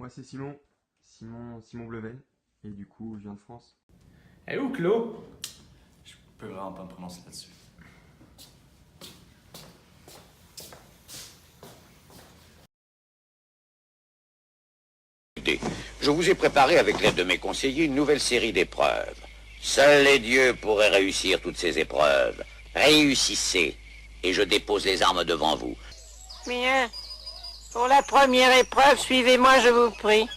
Moi c'est Simon Blevel, et du coup je viens de France. Eh où, Claude? Je peux vraiment pas me prononcer là-dessus. Je vous ai préparé avec l'aide de mes conseillers une nouvelle série d'épreuves. Seuls les dieux pourraient réussir toutes ces épreuves. Réussissez, et je dépose les armes devant vous. Bien. Pour la première épreuve, suivez-moi, je vous prie.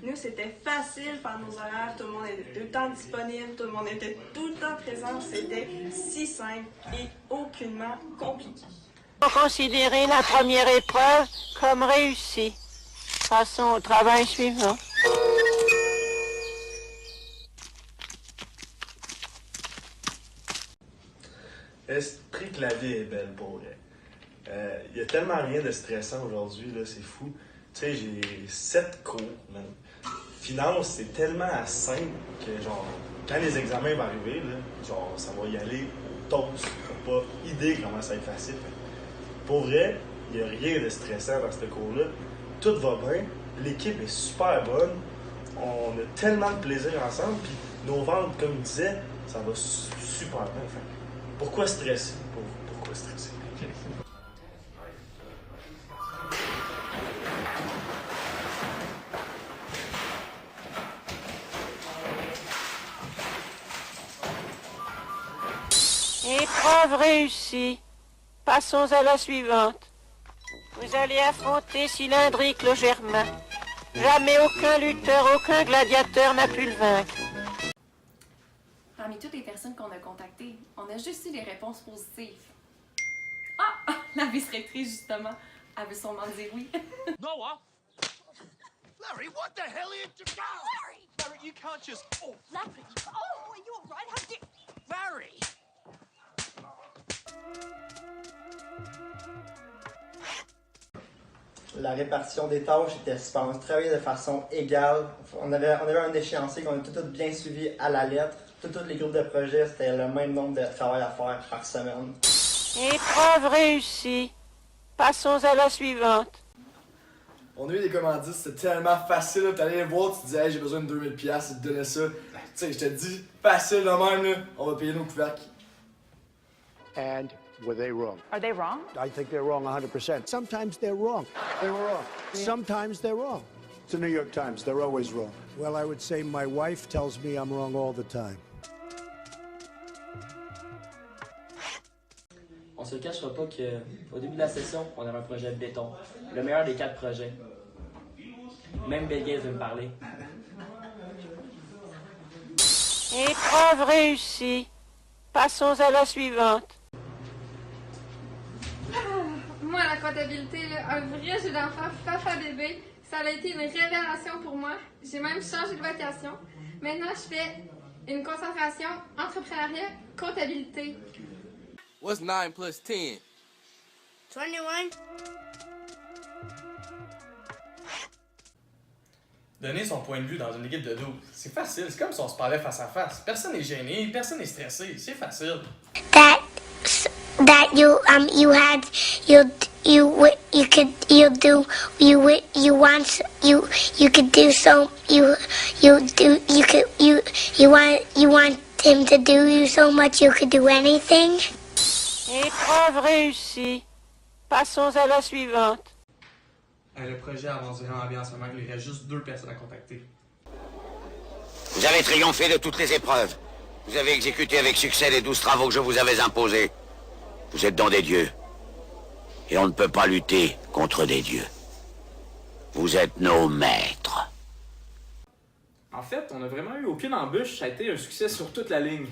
Nous, c'était facile par nos horaires, tout le monde était tout le temps disponible, tout le monde était tout le temps présent, c'était si simple et aucunement compliqué. Considérez la première épreuve comme réussie. Passons au travail suivant. Esprit que la vie est belle pour vrai. Il y a tellement rien de stressant aujourd'hui, là, c'est fou. Tu sais, j'ai 7 cours, man. Finance, c'est tellement simple que, genre, quand les examens vont arriver, là, genre, ça va y aller au toast. T'as pas idée comment ça va être facile. Pour vrai, il n'y a rien de stressant dans ce cours-là. Tout va bien. L'équipe est super bonne. On a tellement de plaisir ensemble. Puis nos ventes, comme je disais, ça va super bien. Fait, pourquoi stresser? Pourquoi stresser? Épreuve réussie. Passons à la suivante. Vous allez affronter Cylindrique le Germain. Jamais aucun lutteur, aucun gladiateur n'a pu le vaincre. Parmi toutes les personnes qu'on a contactées, on a juste eu des réponses positives. Ah! La vice-rectrice, justement, elle veut sûrement dire oui. Noah! Larry, what the hell are you doing? Larry! Larry, you can't just... Oh, Larry! Oh, are you all right? How did... Larry! La répartition des tâches était super. On travaillait de façon égale. On avait un échéancier qu'on a tout bien suivi à la lettre. Tous les groupes de projets, c'était le même nombre de travail à faire par semaine. Épreuve réussie. Passons à la suivante. On a eu des commandites, c'était tellement facile. Tu allais les voir, tu disais hey, j'ai besoin de 2000$, ils te donnaient ça. Tu sais, je te dis, facile de même, là, on va payer nos couvercles. And were they wrong? Are they wrong? I think they're wrong 100%. Sometimes they're wrong. They were wrong. Sometimes they're wrong. It's the New York Times. They're always wrong. Well, I would say my wife tells me I'm wrong all the time. On se cachera pas qu'au début de la session, on avait un projet béton. Le meilleur des 4 projets. Même Bill Gates veut me parler. Épreuve réussie. Passons à la suivante. Moi, la comptabilité, là, un vrai jeu d'enfant, papa bébé, ça a été une révélation pour moi. J'ai même changé de vocation. Maintenant, je fais une concentration entrepreneuriat, comptabilité. What's 9 plus 10? 21. Donner son point de vue dans une équipe de 12, c'est facile, c'est comme si on se parlait face à face. Personne n'est gêné, personne n'est stressé, c'est facile. That you want him to do you so much you could do anything. Épreuve réussie. Passons à la suivante. Le projet avance vraiment bien en ce moment, il reste juste 2 personnes à contacter. Vous avez triomphé de toutes les épreuves. Vous avez exécuté avec succès les 12 travaux que je vous avais imposés. Vous êtes dans des dieux. Et on ne peut pas lutter contre des dieux. Vous êtes nos maîtres. En fait, on n'a vraiment eu aucune embûche, ça a été un succès sur toute la ligne.